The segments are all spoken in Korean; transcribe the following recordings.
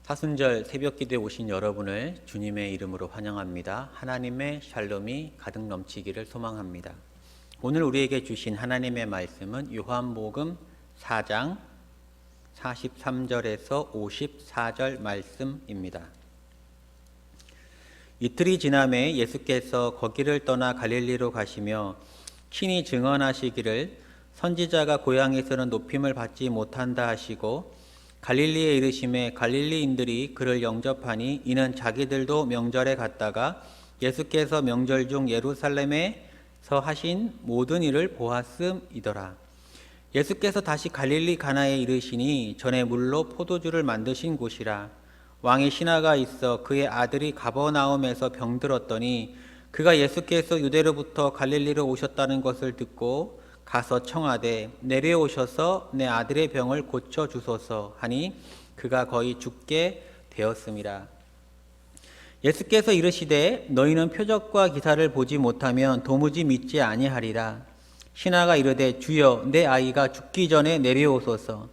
사순절 새벽기도에 오신 여러분을 주님의 이름으로 환영합니다. 하나님의 샬롬이 가득 넘치기를 소망합니다. 오늘 우리에게 주신 하나님의 말씀은 요한복음 4장 43절에서 54절 말씀입니다. 이틀이 지남에 예수께서 거기를 떠나 갈릴리로 가시며 친히 증언하시기를 선지자가 고향에서는 높임을 받지 못한다 하시고 갈릴리에 이르심에 갈릴리인들이 그를 영접하니 이는 자기들도 명절에 갔다가 예수께서 명절 중 예루살렘에서 하신 모든 일을 보았음이더라. 예수께서 다시 갈릴리 가나에 이르시니 전에 물로 포도주를 만드신 곳이라. 왕의 신하가 있어 그의 아들이 가버나움에서 병들었더니 그가 예수께서 유대로부터 갈릴리로 오셨다는 것을 듣고 가서 청하되 내려오셔서 내 아들의 병을 고쳐주소서 하니 그가 거의 죽게 되었음이라. 예수께서 이르시되 너희는 표적과 기사를 보지 못하면 도무지 믿지 아니하리라. 신하가 이르되 주여 내 아이가 죽기 전에 내려오소서.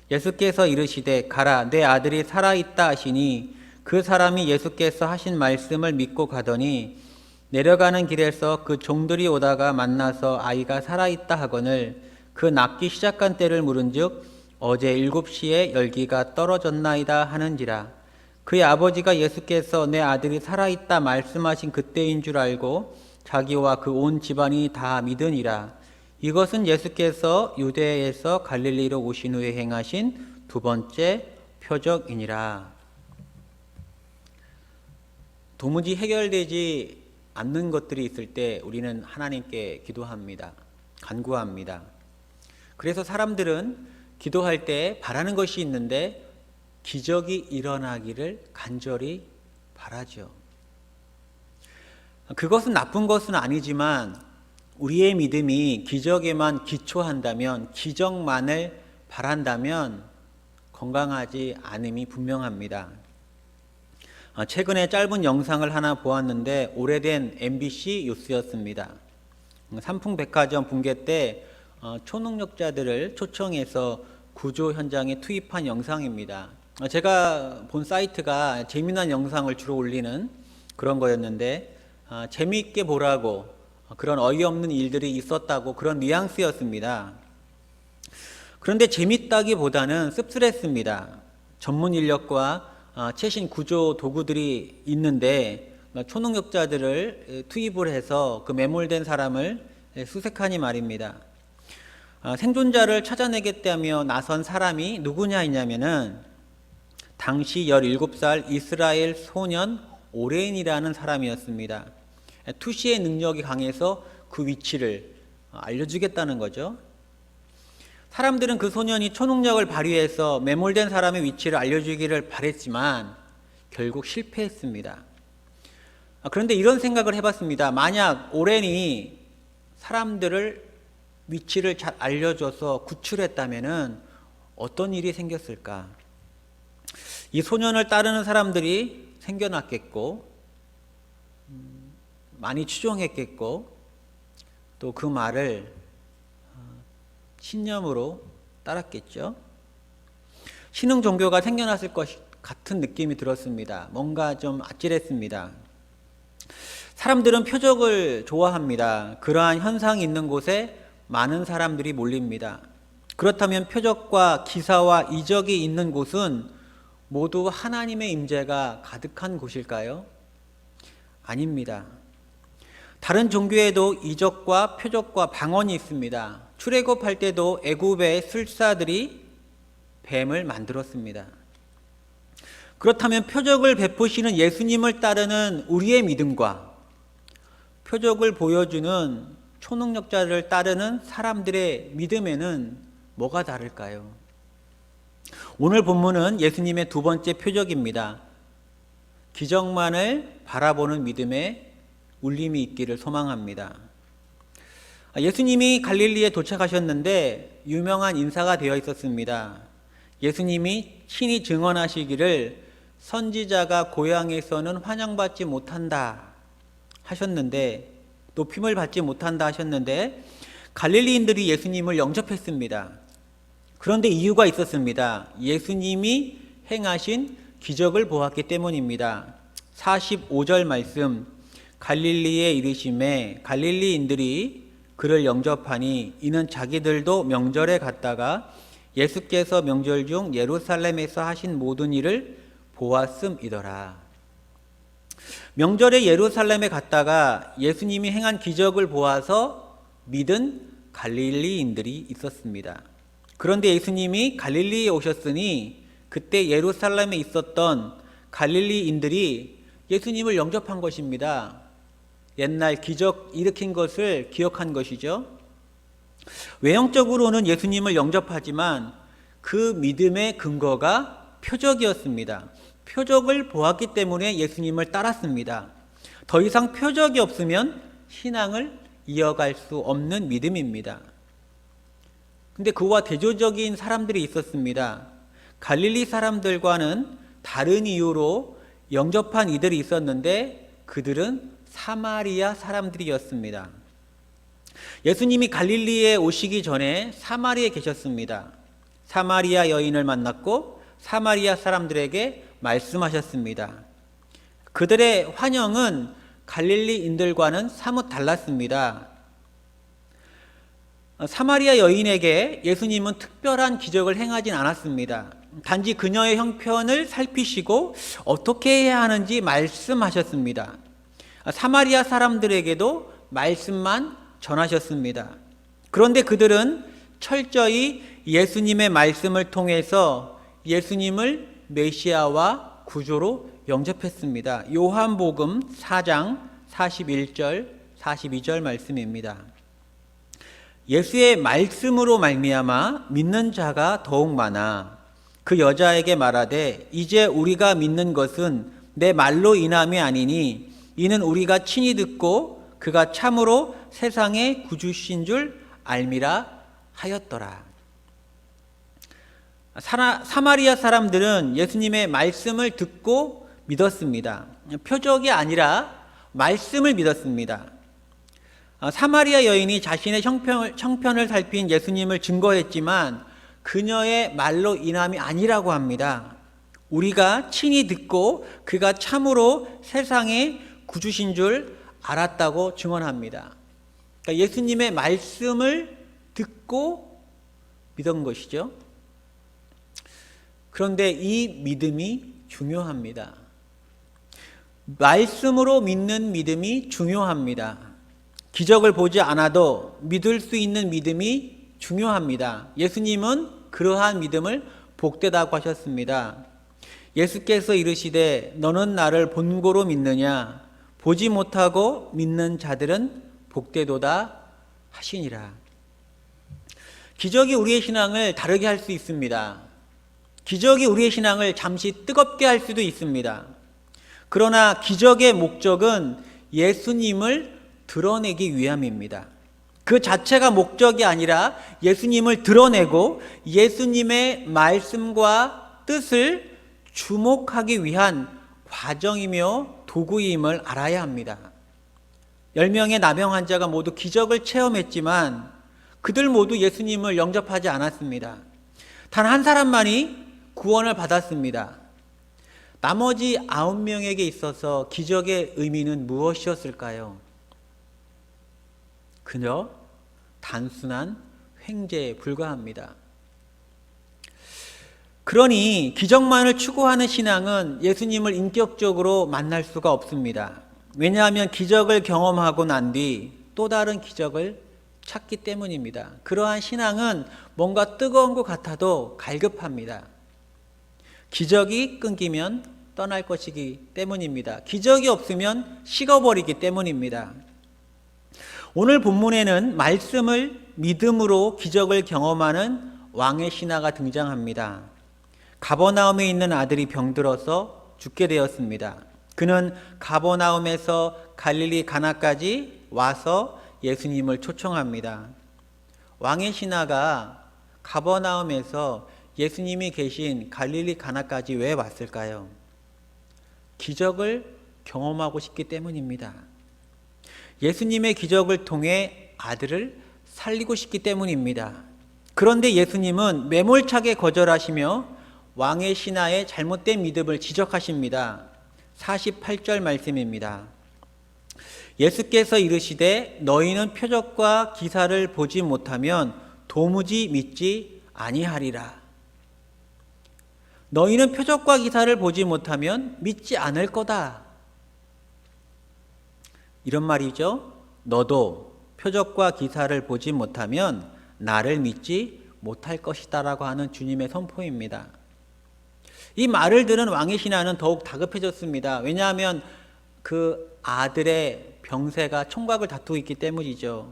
예수께서 이르시되 가라 내 아들이 살아있다 하시니 그 사람이 예수께서 하신 말씀을 믿고 가더니 내려가는 길에서 그 종들이 오다가 만나서 아이가 살아있다 하거늘 그 낫기 시작한 때를 물은즉 어제 7시에 열기가 떨어졌나이다 하는지라. 그의 아버지가 예수께서 내 아들이 살아있다 말씀하신 그때인 줄 알고 자기와 그 온 집안이 다 믿으니라. 이것은 예수께서 유대에서 갈릴리로 오신 후에 행하신 두 번째 표적이니라. 도무지 해결되지 않는 것들이 있을 때 우리는 하나님께 기도합니다. 간구합니다. 그래서 사람들은 기도할 때 바라는 것이 있는데 기적이 일어나기를 간절히 바라죠. 그것은 나쁜 것은 아니지만 우리의 믿음이 기적에만 기초한다면, 기적만을 바란다면 건강하지 않음이 분명합니다. 최근에 짧은 영상을 하나 보았는데 오래된 MBC 뉴스였습니다. 삼풍백화점 붕괴 때 초능력자들을 초청해서 구조 현장에 투입한 영상입니다. 제가 본 사이트가 재미난 영상을 주로 올리는 그런 거였는데 재미있게 보라고 그런 어이없는 일들이 있었다고 그런 뉘앙스였습니다. 그런데 재밌다기보다는 씁쓸했습니다. 전문 인력과 최신 구조 도구들이 있는데 초능력자들을 투입을 해서 그 매몰된 사람을 수색하니 말입니다. 생존자를 찾아내겠다며 나선 사람이 누구냐 했냐면은 당시 17살 이스라엘 소년 오렌이라는 사람이었습니다. 투시의 능력이 강해서 그 위치를 알려주겠다는 거죠. 사람들은 그 소년이 초능력을 발휘해서 매몰된 사람의 위치를 알려주기를 바랬지만 결국 실패했습니다. 그런데 이런 생각을 해봤습니다. 만약 오렌이 사람들을 위치를 잘 알려줘서 구출했다면 어떤 일이 생겼을까? 이 소년을 따르는 사람들이 생겨났겠고 많이 추종했겠고 또 그 말을 신념으로 따랐겠죠. 신흥 종교가 생겨났을 것 같은 느낌이 들었습니다. 뭔가 좀 아찔했습니다. 사람들은 표적을 좋아합니다. 그러한 현상이 있는 곳에 많은 사람들이 몰립니다. 그렇다면 표적과 기사와 이적이 있는 곳은 모두 하나님의 임재가 가득한 곳일까요? 아닙니다. 다른 종교에도 이적과 표적과 방언이 있습니다. 출애굽할 때도 애굽의 술사들이 뱀을 만들었습니다. 그렇다면 표적을 베푸시는 예수님을 따르는 우리의 믿음과 표적을 보여주는 초능력자를 따르는 사람들의 믿음에는 뭐가 다를까요? 오늘 본문은 예수님의 두 번째 표적입니다. 기적만을 바라보는 믿음에 울림이 있기를 소망합니다. 예수님이 갈릴리에 도착하셨는데 유명한 인사가 되어 있었습니다. 예수님이 친히 증언하시기를 선지자가 고향에서는 환영받지 못한다 하셨는데, 높임을 받지 못한다 하셨는데 갈릴리인들이 예수님을 영접했습니다. 그런데 이유가 있었습니다. 예수님이 행하신 기적을 보았기 때문입니다. 45절 말씀, 갈릴리에 이르심에 갈릴리인들이 그를 영접하니 이는 자기들도 명절에 갔다가 예수께서 명절 중 예루살렘에서 하신 모든 일을 보았음이더라. 명절에 예루살렘에 갔다가 예수님이 행한 기적을 보아서 믿은 갈릴리인들이 있었습니다. 그런데 예수님이 갈릴리에 오셨으니 그때 예루살렘에 있었던 갈릴리인들이 예수님을 영접한 것입니다. 옛날 기적 일으킨 것을 기억한 것이죠. 외형적으로는 예수님을 영접하지만 그 믿음의 근거가 표적이었습니다. 표적을 보았기 때문에 예수님을 따랐습니다. 더 이상 표적이 없으면 신앙을 이어갈 수 없는 믿음입니다. 근데 그와 대조적인 사람들이 있었습니다. 갈릴리 사람들과는 다른 이유로 영접한 이들이 있었는데 그들은 사마리아 사람들이었습니다. 예수님이 갈릴리에 오시기 전에 사마리아에 계셨습니다. 사마리아 여인을 만났고 사마리아 사람들에게 말씀하셨습니다. 그들의 환영은 갈릴리인들과는 사뭇 달랐습니다. 사마리아 여인에게 예수님은 특별한 기적을 행하진 않았습니다. 단지 그녀의 형편을 살피시고 어떻게 해야 하는지 말씀하셨습니다. 사마리아 사람들에게도 말씀만 전하셨습니다. 그런데 그들은 철저히 예수님의 말씀을 통해서 예수님을 메시아와 구조로 영접했습니다. 요한복음 4장 41절 42절 말씀입니다. 예수의 말씀으로 말미암아 믿는 자가 더욱 많아 그 여자에게 말하되 이제 우리가 믿는 것은 내 말로 인함이 아니니 이는 우리가 친히 듣고 그가 참으로 세상의 구주신 줄 알미라 하였더라. 사마리아 사람들은 예수님의 말씀을 듣고 믿었습니다. 표적이 아니라 말씀을 믿었습니다. 사마리아 여인이 자신의 형편을 살핀 예수님을 증거했지만 그녀의 말로 인함이 아니라고 합니다. 우리가 친히 듣고 그가 참으로 세상의 구주신 줄 알았다고 증언합니다. 그러니까 예수님의 말씀을 듣고 믿은 것이죠. 그런데 이 믿음이 중요합니다. 말씀으로 믿는 믿음이 중요합니다. 기적을 보지 않아도 믿을 수 있는 믿음이 중요합니다. 예수님은 그러한 믿음을 복되다고 하셨습니다. 예수께서 이르시되 너는 나를 본고로 믿느냐 보지 못하고 믿는 자들은 복되도다 하시니라. 기적이 우리의 신앙을 다르게 할 수 있습니다. 기적이 우리의 신앙을 잠시 뜨겁게 할 수도 있습니다. 그러나 기적의 목적은 예수님을 드러내기 위함입니다. 그 자체가 목적이 아니라 예수님을 드러내고 예수님의 말씀과 뜻을 주목하기 위한 과정이며 도구임을 알아야 합니다. 10명의 나병 환자가 모두 기적을 체험했지만 그들 모두 예수님을 영접하지 않았습니다. 단 한 사람만이 구원을 받았습니다. 나머지 9명에게 있어서 기적의 의미는 무엇이었을까요? 그저 단순한 횡재에 불과합니다. 그러니 기적만을 추구하는 신앙은 예수님을 인격적으로 만날 수가 없습니다. 왜냐하면 기적을 경험하고 난 뒤 또 다른 기적을 찾기 때문입니다. 그러한 신앙은 뭔가 뜨거운 것 같아도 갈급합니다. 기적이 끊기면 떠날 것이기 때문입니다. 기적이 없으면 식어버리기 때문입니다. 오늘 본문에는 말씀을 믿음으로 기적을 경험하는 왕의 신하가 등장합니다. 가버나움에 있는 아들이 병들어서 죽게 되었습니다. 그는 가버나움에서 갈릴리 가나까지 와서 예수님을 초청합니다. 왕의 신하가 가버나움에서 예수님이 계신 갈릴리 가나까지 왜 왔을까요? 기적을 경험하고 싶기 때문입니다. 예수님의 기적을 통해 아들을 살리고 싶기 때문입니다. 그런데 예수님은 매몰차게 거절하시며 왕의 신하의 잘못된 믿음을 지적하십니다. 48절 말씀입니다. 예수께서 이르시되 너희는 표적과 기사를 보지 못하면 도무지 믿지 아니하리라. 너희는 표적과 기사를 보지 못하면 믿지 않을 거다. 이런 말이죠. 너도 표적과 기사를 보지 못하면 나를 믿지 못할 것이다 라고 하는 주님의 선포입니다. 이 말을 들은 왕의 신하는 더욱 다급해졌습니다. 왜냐하면 그 아들의 병세가 총각을 다투고 있기 때문이죠.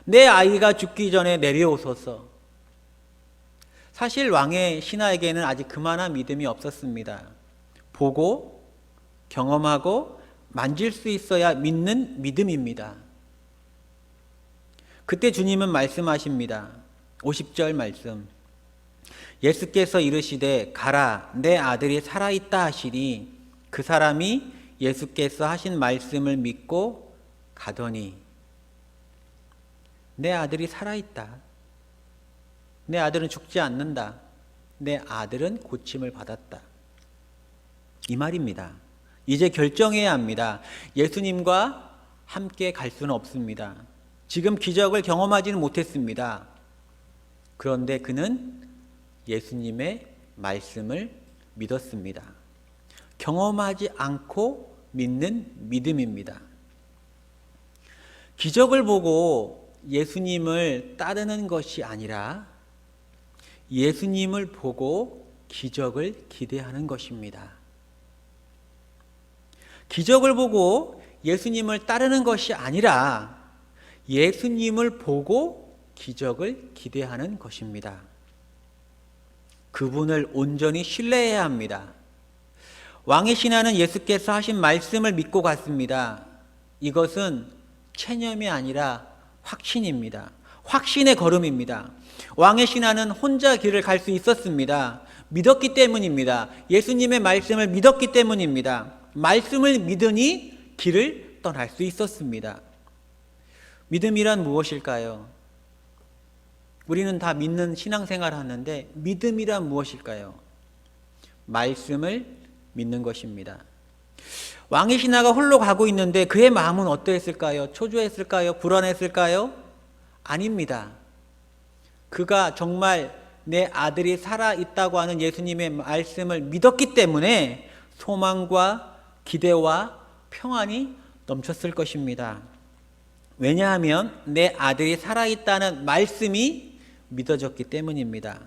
내 아이가 죽기 전에 내려오소서. 사실 왕의 신하에게는 아직 그만한 믿음이 없었습니다. 보고 경험하고 만질 수 있어야 믿는 믿음입니다. 그때 주님은 말씀하십니다. 50절 말씀. 예수께서 이르시되 가라 내 아들이 살아있다 하시니 그 사람이 예수께서 하신 말씀을 믿고 가더니 내 아들이 살아있다. 내 아들은 죽지 않는다. 내 아들은 고침을 받았다. 이 말입니다. 이제 결정해야 합니다. 예수님과 함께 갈 수는 없습니다. 지금 기적을 경험하지는 못했습니다. 그런데 그는 예수님의 말씀을 믿었습니다. 경험하지 않고 믿는 믿음입니다. 기적을 보고 예수님을 따르는 것이 아니라 예수님을 보고 기적을 기대하는 것입니다. 기적을 보고 예수님을 따르는 것이 아니라 예수님을 보고 기적을 기대하는 것입니다. 그분을 온전히 신뢰해야 합니다. 왕의 신하는 예수께서 하신 말씀을 믿고 갔습니다. 이것은 체념이 아니라 확신입니다. 확신의 걸음입니다. 왕의 신하는 혼자 길을 갈 수 있었습니다. 믿었기 때문입니다. 예수님의 말씀을 믿었기 때문입니다. 말씀을 믿으니 길을 떠날 수 있었습니다. 믿음이란 무엇일까요? 우리는 다 믿는 신앙생활을 하는데 믿음이란 무엇일까요? 말씀을 믿는 것입니다. 왕의 신하가 홀로 가고 있는데 그의 마음은 어떠했을까요? 초조했을까요? 불안했을까요? 아닙니다. 그가 정말 내 아들이 살아있다고 하는 예수님의 말씀을 믿었기 때문에 소망과 기대와 평안이 넘쳤을 것입니다. 왜냐하면 내 아들이 살아있다는 말씀이 믿어졌기 때문입니다.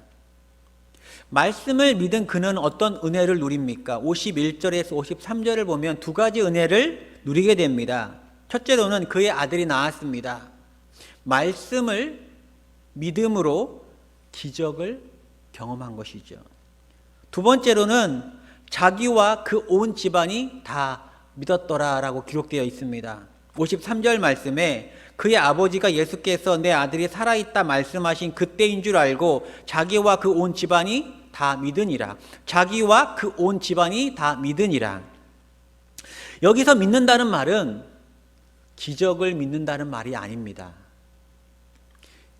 말씀을 믿은 그는 어떤 은혜를 누립니까? 51절에서 53절을 보면 두 가지 은혜를 누리게 됩니다. 첫째로는 그의 아들이 나았습니다. 말씀을 믿음으로 기적을 경험한 것이죠. 두 번째로는 자기와 그 온 집안이 다 믿었더라라고 기록되어 있습니다. 53절 말씀에 그의 아버지가 예수께서 내 아들이 살아있다 말씀하신 그때인 줄 알고 자기와 그 온 집안이 다 믿으니라. 자기와 그 온 집안이 다 믿으니라. 여기서 믿는다는 말은 기적을 믿는다는 말이 아닙니다.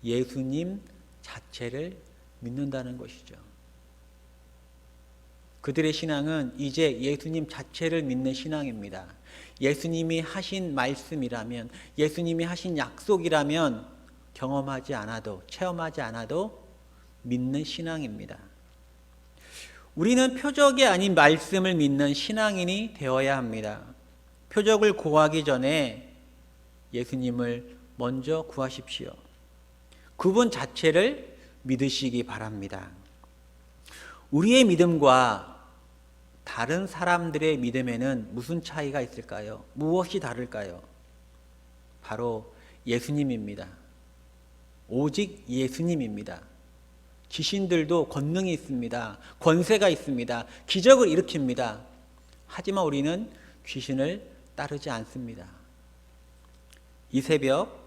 예수님 자체를 믿는다는 것이죠. 그들의 신앙은 이제 예수님 자체를 믿는 신앙입니다. 예수님이 하신 말씀이라면, 예수님이 하신 약속이라면 경험하지 않아도, 체험하지 않아도 믿는 신앙입니다. 우리는 표적이 아닌 말씀을 믿는 신앙인이 되어야 합니다. 표적을 구하기 전에 예수님을 먼저 구하십시오. 그분 자체를 믿으시기 바랍니다. 우리의 믿음과 다른 사람들의 믿음에는 무슨 차이가 있을까요? 무엇이 다를까요? 바로 예수님입니다. 오직 예수님입니다. 귀신들도 권능이 있습니다. 권세가 있습니다. 기적을 일으킵니다. 하지만 우리는 귀신을 따르지 않습니다. 이 새벽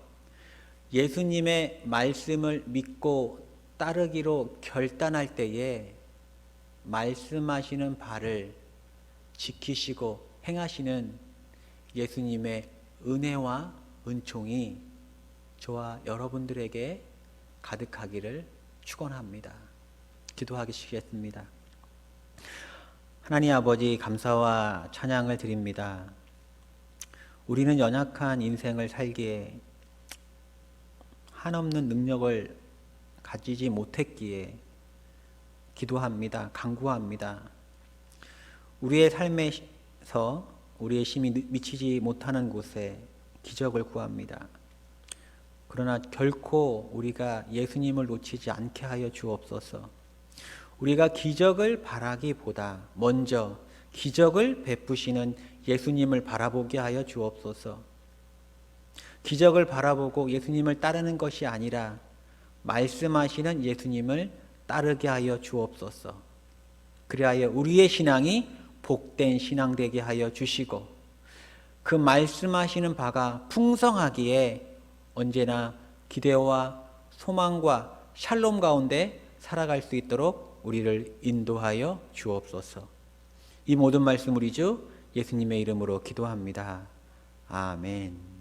예수님의 말씀을 믿고 따르기로 결단할 때에 말씀하시는 바를 지키시고 행하시는 예수님의 은혜와 은총이 저와 여러분들에게 가득하기를 축원합니다. 기도하시겠습니다. 하나님 아버지, 감사와 찬양을 드립니다. 우리는 연약한 인생을 살기에 한없는 능력을 가지지 못했기에 기도합니다. 간구합니다. 우리의 삶에서 우리의 힘이 미치지 못하는 곳에 기적을 구합니다. 그러나 결코 우리가 예수님을 놓치지 않게 하여 주옵소서. 우리가 기적을 바라기보다 먼저 기적을 베푸시는 예수님을 바라보게 하여 주옵소서. 기적을 바라보고 예수님을 따르는 것이 아니라 말씀하시는 예수님을 따르게 하여 주옵소서. 그리하여 우리의 신앙이 복된 신앙 되게 하여 주시고 그 말씀하시는 바가 풍성하기에 언제나 기대와 소망과 샬롬 가운데 살아갈 수 있도록 우리를 인도하여 주옵소서. 이 모든 말씀 우리 주 예수님의 이름으로 기도합니다. 아멘.